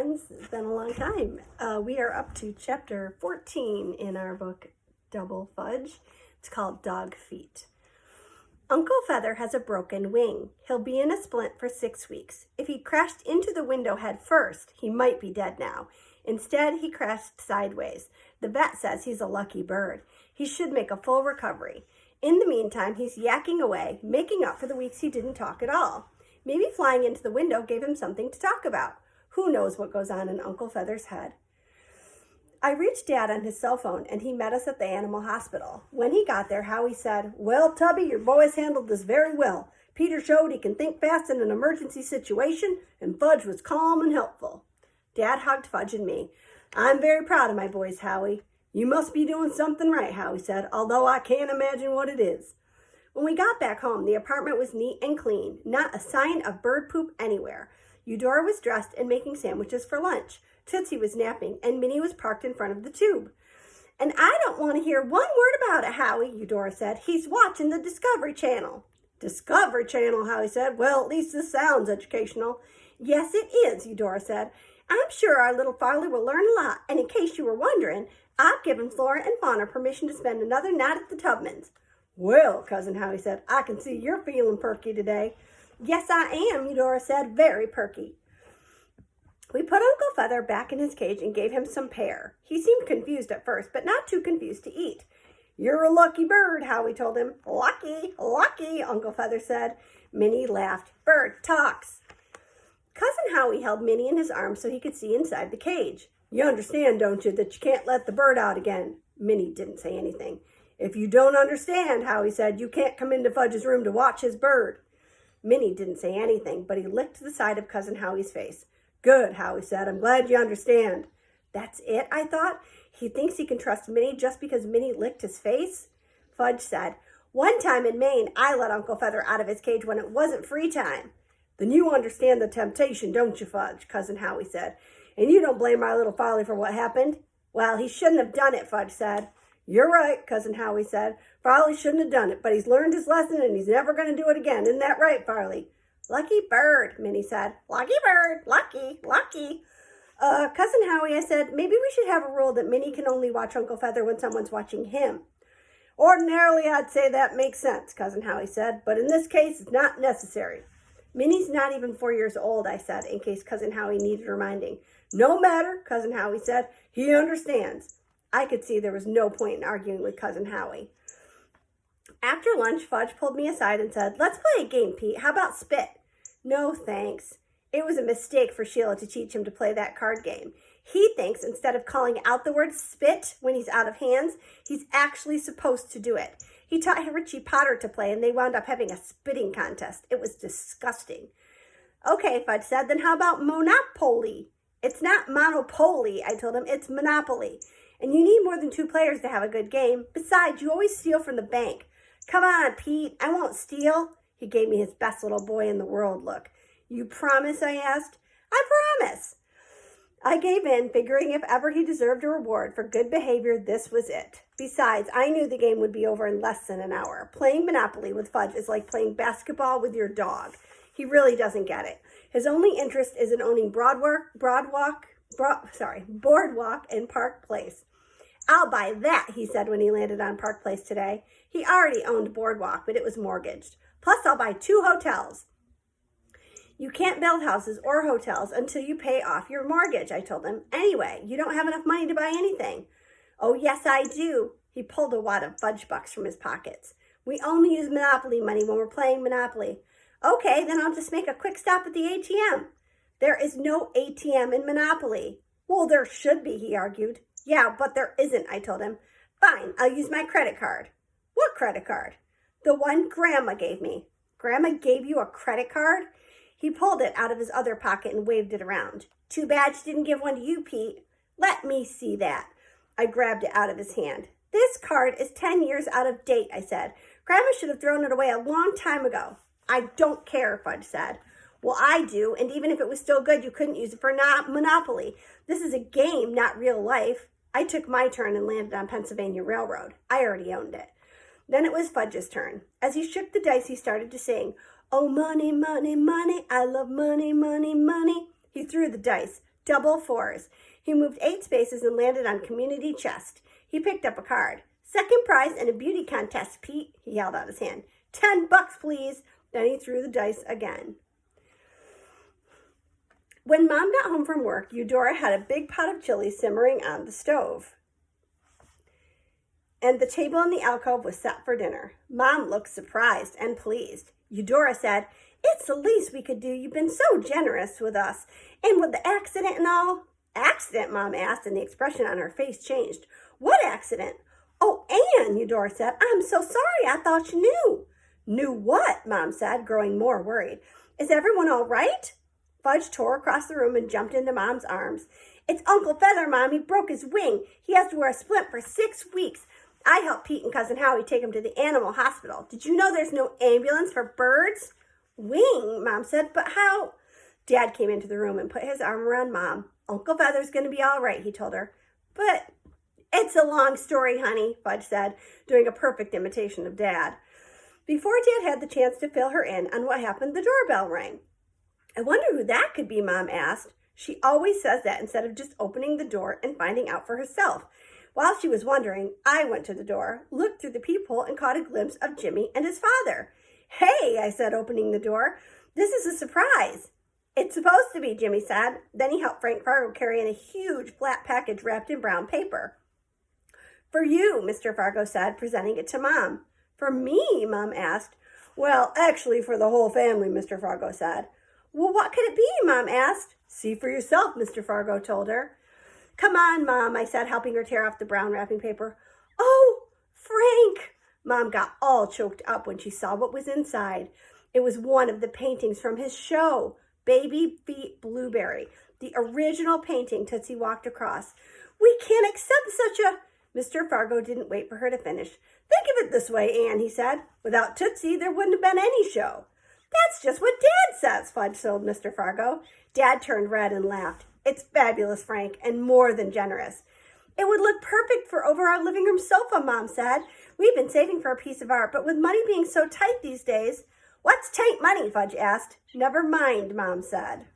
friends. It's been a long time. We are up to chapter 14 in our book, Double Fudge. It's called Dog Feet. Uncle Feather has a broken wing. He'll be in a splint for 6 weeks. If he crashed into the window head first, he might be dead now. Instead, he crashed sideways. The vet says he's a lucky bird. He should make a full recovery. In the meantime, he's yakking away, making up for the weeks he didn't talk at all. Maybe flying into the window gave him something to talk about. Who knows what goes on in Uncle Feather's head? I reached Dad on his cell phone, and he met us at the animal hospital. When he got there, Howie said, "Well, Tubby, your boys handled this very well. Peter showed he can think fast in an emergency situation, and Fudge was calm and helpful." Dad hugged Fudge and me. "I'm very proud of my boys, Howie." "You must be doing something right," Howie said, "although I can't imagine what it is." When we got back home, the apartment was neat and clean, not a sign of bird poop anywhere. Eudora was dressed and making sandwiches for lunch. Tootsie was napping, and Minnie was parked in front of the tube. "And I don't want to hear one word about it, Howie," Eudora said. "He's watching the Discovery Channel." "Discovery Channel," Howie said. "Well, at least this sounds educational." "Yes, it is," Eudora said. "I'm sure our little Farley will learn a lot, and in case you were wondering, I've given Flora and Fauna permission to spend another night at the Tubmans." "Well," Cousin Howie said, "I can see you're feeling perky today." "Yes, I am," Eudora said, "very perky." We put Uncle Feather back in his cage and gave him some pear. He seemed confused at first, but not too confused to eat. "You're a lucky bird," Howie told him. "Lucky, lucky," Uncle Feather said. Minnie laughed. "Bird talks." Cousin Howie held Minnie in his arms so he could see inside the cage. "You understand, don't you, that you can't let the bird out again?" Minnie didn't say anything. "If you don't understand," Howie said, "you can't come into Fudge's room to watch his bird." Minnie didn't say anything, but he licked the side of Cousin Howie's face. "Good," Howie said. "I'm glad you understand." That's it, I thought. He thinks he can trust Minnie just because Minnie licked his face? Fudge said, "One time in Maine, I let Uncle Feather out of his cage when it wasn't free time." "Then you understand the temptation, don't you, Fudge?" Cousin Howie said. "And you don't blame our little Farley for what happened?" "Well, he shouldn't have done it," Fudge said. "You're right," Cousin Howie said. "Farley shouldn't have done it, but he's learned his lesson and he's never going to do it again. Isn't that right, Farley?" "Lucky bird," Minnie said. "Lucky bird, lucky, lucky." Cousin Howie," I said, "maybe we should have a rule that Minnie can only watch Uncle Feather when someone's watching him." "Ordinarily, I'd say that makes sense," Cousin Howie said, "but in this case, it's not necessary." "Minnie's not even 4 years old," I said, in case Cousin Howie needed reminding. "No matter," Cousin Howie said. "He understands." I could see there was no point in arguing with Cousin Howie. After lunch, Fudge pulled me aside and said, "Let's play a game, Pete. How about spit?" "No, thanks." It was a mistake for Sheila to teach him to play that card game. He thinks instead of calling out the word spit when he's out of hands, he's actually supposed to do it. He taught Richie Potter to play, and they wound up having a spitting contest. It was disgusting. "Okay," Fudge said, "then how about Monopoly?" "It's not Monopoly," I told him. "It's Monopoly. And you need more than 2 players to have a good game. Besides, you always steal from the bank." "Come on, Pete. I won't steal." He gave me his best little boy in the world look. "You promise?" I asked. "I promise." I gave in, figuring if ever he deserved a reward for good behavior, this was it. Besides, I knew the game would be over in less than an hour. Playing Monopoly with Fudge is like playing basketball with your dog. He really doesn't get it. His only interest is in owning Boardwalk and Park Place. "I'll buy that," he said when he landed on Park Place today. He already owned Boardwalk, but it was mortgaged. "Plus, I'll buy 2 hotels." "You can't build houses or hotels until you pay off your mortgage," I told him. "Anyway, you don't have enough money to buy anything." "Oh, yes, I do." He pulled a wad of fudge bucks from his pockets. "We only use Monopoly money when we're playing Monopoly." "Okay, then I'll just make a quick stop at the ATM." "There is no ATM in Monopoly." "Well, there should be," he argued. "Yeah, but there isn't," I told him. "Fine, I'll use my credit card." "What credit card?" "The one Grandma gave me." "Grandma gave you a credit card?" He pulled it out of his other pocket and waved it around. "Too bad she didn't give one to you, Pete." "Let me see that." I grabbed it out of his hand. "This card is 10 years out of date," I said. "Grandma should have thrown it away a long time ago." "I don't care," Fudge said. "Well, I do, and even if it was still good, you couldn't use it for Monopoly. This is a game, not real life." I took my turn and landed on Pennsylvania Railroad. I already owned it. Then it was Fudge's turn. As he shook the dice, he started to sing, "Oh, money, money, money, I love money, money, money." He threw the dice. Double fours. He moved 8 spaces and landed on community chest. He picked up a card. Second prize in a beauty contest, Pete. He held out his hand. $10, please. Then he threw the dice again. When Mom got home from work, Eudora had a big pot of chili simmering on the stove. And the table in the alcove was set for dinner. Mom looked surprised and pleased. Eudora said, "It's the least we could do. You've been so generous with us. And with the accident and all." "Accident?" Mom asked, and the expression on her face changed. "What accident?" "Oh, Anne," Eudora said, "I'm so sorry. I thought you knew." "Knew what?" Mom said, growing more worried. "Is everyone all right?" Fudge tore across the room and jumped into Mom's arms. "It's Uncle Feather, Mom. He broke his wing. He has to wear a splint for 6 weeks. I helped Pete and Cousin Howie take him to the animal hospital. Did you know there's no ambulance for birds?" "Wing," Mom said, "but how?" Dad came into the room and put his arm around Mom. "Uncle Feather's going to be all right," he told her. "But it's a long story, honey," Fudge said, doing a perfect imitation of Dad. Before Dad had the chance to fill her in on what happened, the doorbell rang. "I wonder who that could be," Mom asked. She always says that instead of just opening the door and finding out for herself. While she was wondering, I went to the door, looked through the peephole, and caught a glimpse of Jimmy and his father. "Hey," I said, opening the door. "This is a surprise." "It's supposed to be," Jimmy said. Then he helped Frank Fargo carry in a huge flat package wrapped in brown paper. "For you," Mr. Fargo said, presenting it to Mom. "For me?" Mom asked. "Well, actually for the whole family," Mr. Fargo said. "Well, what could it be?" Mom asked. "See for yourself," Mr. Fargo told her. "Come on, Mom," I said, helping her tear off the brown wrapping paper. "Oh, Frank!" Mom got all choked up when she saw what was inside. It was one of the paintings from his show, Baby Feet Blueberry, the original painting Tootsie walked across. "We can't accept such a..." Mr. Fargo didn't wait for her to finish. "Think of it this way, Anne," he said. "Without Tootsie, there wouldn't have been any show." "That's just what Dad says," Fudge told Mr. Fargo. Dad turned red and laughed. "It's fabulous, Frank, and more than generous." "It would look perfect for over our living room sofa," Mom said. "We've been saving for a piece of art, but with money being so tight these days..." "What's tight money?" Fudge asked. "Never mind," Mom said.